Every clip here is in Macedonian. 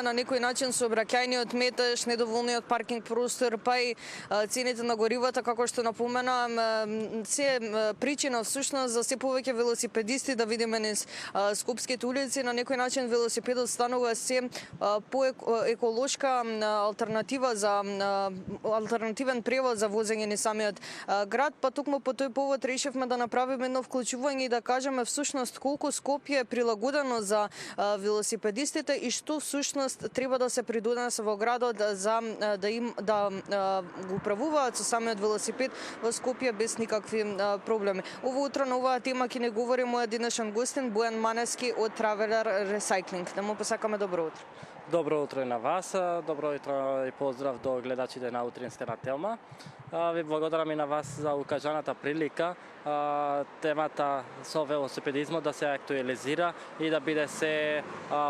На некој начин сообраќајниот метеж, недоволниот паркинг простор, па и цените на горивата, како што напоменам, се причина всушност за се повеќе велосипедисти да видиме низ скопските улици. На некој начин велосипедот станува се поеколошка алтернатива за алтернативен превоз за возење низ самиот град, па токму по тој повод решивме да направиме едно вклучување и да кажеме всушност колку Скопје е прилагодено за велосипедистите и што всушност треба да се придонесе во градот за да го управуваат со самиот велосипед во Скопје без никакви проблеми. Ово утро на оваа тема ќе не говори мојот денешен гостин Бојан Манески од Traveler Recycling. Да му посакаме добро утро. Добро утро и на вас, добро утро и поздрав до гледачите на утринска на Телма. Ви благодарам и на вас за укажаната прилика темата со велосипедизмот да се актуализира и да биде се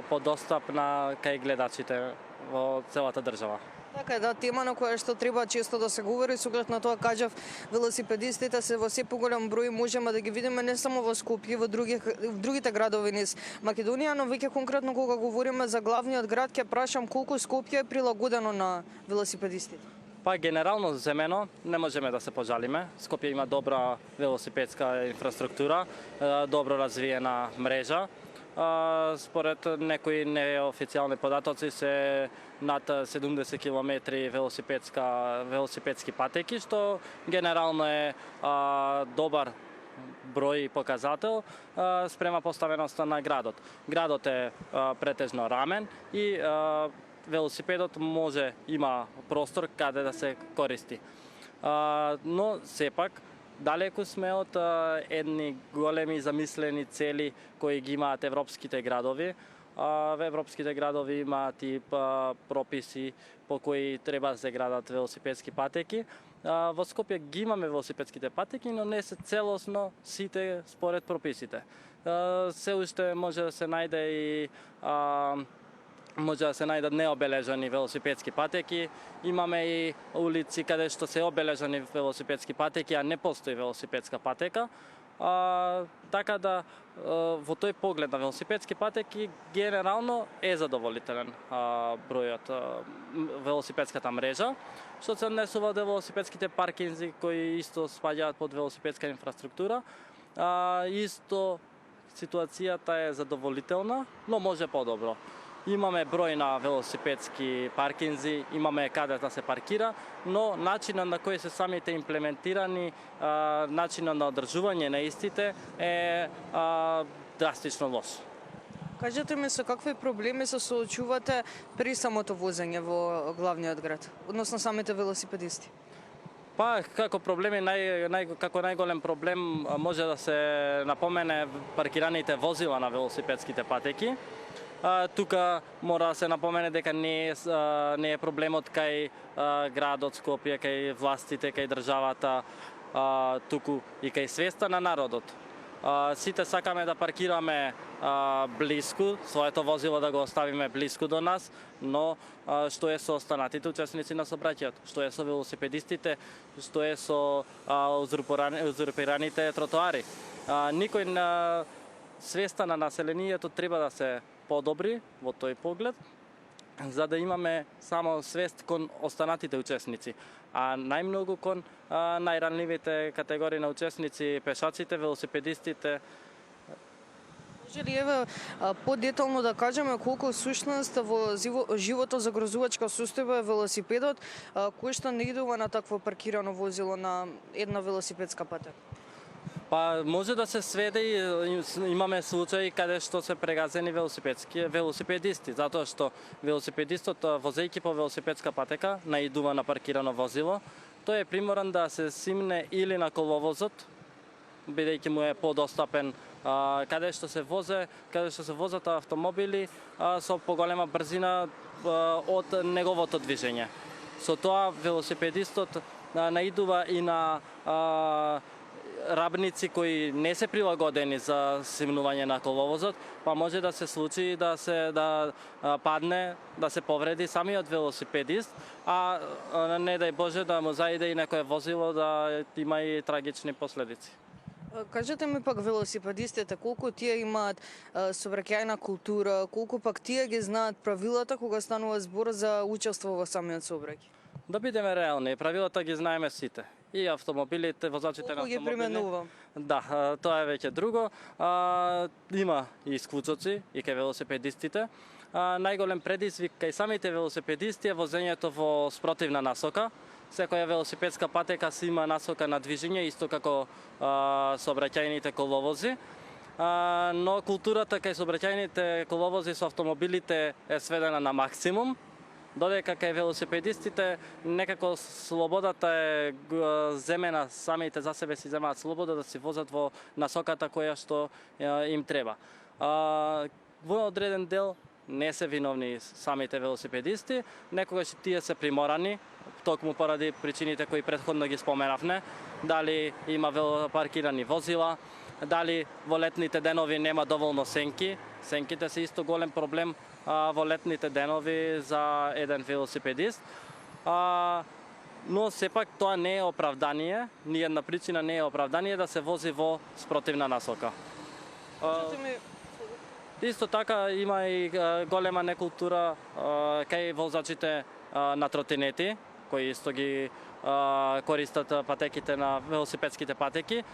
подостапна кај гледачите во целата држава. Така е, да, тема на која што треба често да се говори, со оглед на тоа кажав, велосипедистите се во се поголем број, можеме да ги видиме не само во Скопје, во другите градови низ Македонија, но веќе конкретно кога говориме за главниот град, ќе прашам колку Скопје е прилагодено на велосипедистите. Па генерално земено не можеме да се пожалиме. Скопје има добра велосипедска инфраструктура, добро развиена мрежа. Според некои неофицијални податоци се над 70 километри велосипедски патеки, што генерално е добар број и показател спрема поставеноста на градот. Градот е претежно рамен и велосипедот има простор каде да се користи. Но сепак далеку сме од едни големи замислени цели кои ги имаат европските градови. Во европските градови имаат и прописи по кои треба да се градат велосипедски патеки. Во Скопје ги имаме велосипедските патеки, но не се целосно сите според прописите. Се уште може да се најде и најдат необележани велосипедски патеки. Имаме и улици каде што се обележани велосипедски патеки, а не постои велосипедска патека. Така да во тој поглед на велосипедски патеки генерално е задоволителен бројот велосипедската мрежа, што се однесува до велосипедските паркинзи кои исто спаѓаат под велосипедска инфраструктура. Исто ситуацијата е задоволителна, но може подобро. Имаме број на велосипедски паркинзи, имаме каде да се паркира, но начинот на кој се самите имплементирани, начинот на одржување на истите е драстично лош. Кажете ми со какви проблеми се соочувате при самото возење во главниот град, односно самите велосипедисти? Па, како проблеми, како најголем проблем може да се напомене паркираните возила на велосипедските патеки. Тука мора да се напомене дека не е проблемот кај градот Скопје, кај властите, кај државата, туку и кај свеста на народот. Сите сакаме да паркираме блиску, своето возило да го оставиме блиску до нас, но што е со останатите учесници на сообраќајот? Што е со велосипедистите? Што е со узурпираните тротоари? Никој на свеста на населението треба да се подобри во тој поглед, за да имаме само свест кон останатите учесници, а најмногу кон најранливите категории на учесници, пешаците, велосипедистите. Може ли еве подетално да кажеме колку всушност во живото загрозувачка состојба е велосипедот, кој што не идува на такво паркирано возило на една велосипедска патека? Па може да се сведе и имаме случаи каде што се прегазени велосипедисти, затоа што велосипедистот возејќи по велосипедска патека наидува на паркирано возило, тој е приморан да се симне или на коловозот, бидејќи му е подостапен, каде што се возат автомобили со поголема брзина од неговото движење. Со тоа велосипедистот наидува и на рабници кои не се прилагодени за симнување на коловозот, па може да се случи да падне, да се повреди самиот велосипедист, а не дај Боже да му заиде и некое возило да има и трагични последици. Кажете ми пак велосипедистите, колку тие имаат сообраќајна култура, колку пак тие ги знаат правилата кога станува збор за учество во самиот сообраќај? Да бидеме реални, правилата ги знаеме сите. И автомобилите, возачите на Колку ги автомобили. применува? Да, тоа е веќе друго. Има и исклучоци и кај велосипедистите. Најголем предизвик кај самите велосипедисти е возењето во спротивна насока. Секоја велосипедска патека си има насока на движење, исто како сообраќајните коловози. Но културата кај сообраќајните коловози со автомобилите е сведена на максимум, додека кај велосипедистите некако слободата е земена, самите за себе си земаат слобода да си возат во насоката која што им треба. Во одреден дел не се виновни самите велосипедисти, некогаш тие се приморани, токму поради причините кои претходно ги споменавме, дали има паркирани возила, дали во летните денови нема доволно сенки. Сенките се исто голем проблем во летните денови за еден велосипедист. Но сепак тоа не е оправдание, ни една причина не е оправдание да се вози во спротивна насока. Исто така има и голема некултура кај возачите на тротинети, кои исто ги користат патеките на велосипедските патеки.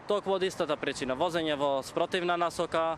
Токму од истата причина, возење во спротивна насока,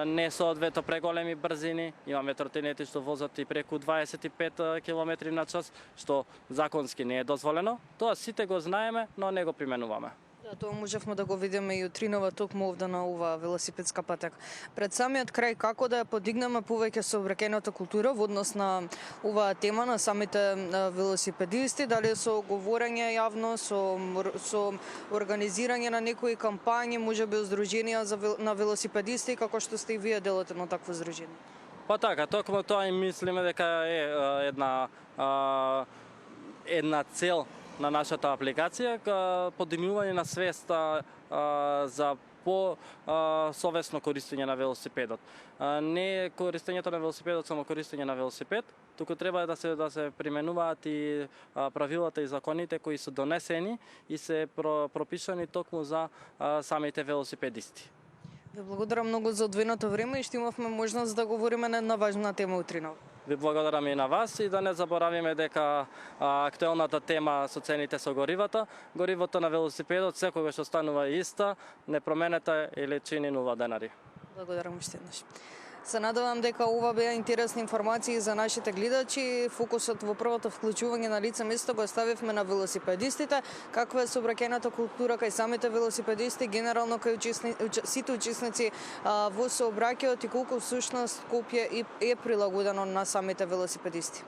не соодветно преголеми брзини. Имаме тротинети што возат и преку 25 км на час, што законски не е дозволено. Тоа сите го знаеме, но не го применуваме. Да, тоа можевме да го видиме и утринова токму овде на оваа велосипедска патека. Пред самиот крај, како да ја подигнеме повеќе сообраќајната култура во однос на оваа тема на самите велосипедисти, дали со говорење јавно, со организирање на некои кампањи, можеби здруженија на велосипедисти, како што сте и вие дел од едно такво здружение? Па така, токму тоа и мислиме дека е една цел на нашата апликација, подигнување на свеста за по-совесно користење на велосипедот. Не е користењето на велосипедот само користење на велосипед, туку треба да се применуваат и правилата и законите кои се донесени и се пропишани токму за самите велосипедисти. Ви благодарам многу за одвоеното време и што имавме можност да говориме на една важна тема утринава. Ви благодарам и на вас и да не заборавиме дека актуелната тема со цените со горивото на велосипедот секогаш останува иста, непроменета или чини 0 денари. Благодарам уште еднаш. Се надевам дека ова беа интересни информации за нашите гледачи. Фокусот во првото вклучување на лице место го ставивме на велосипедистите, каква е сообраќајната култура кај самите велосипедисти, генерално кај сите учесници во сообраќајот и колку всушност Скопје е прилагодено на самите велосипедисти.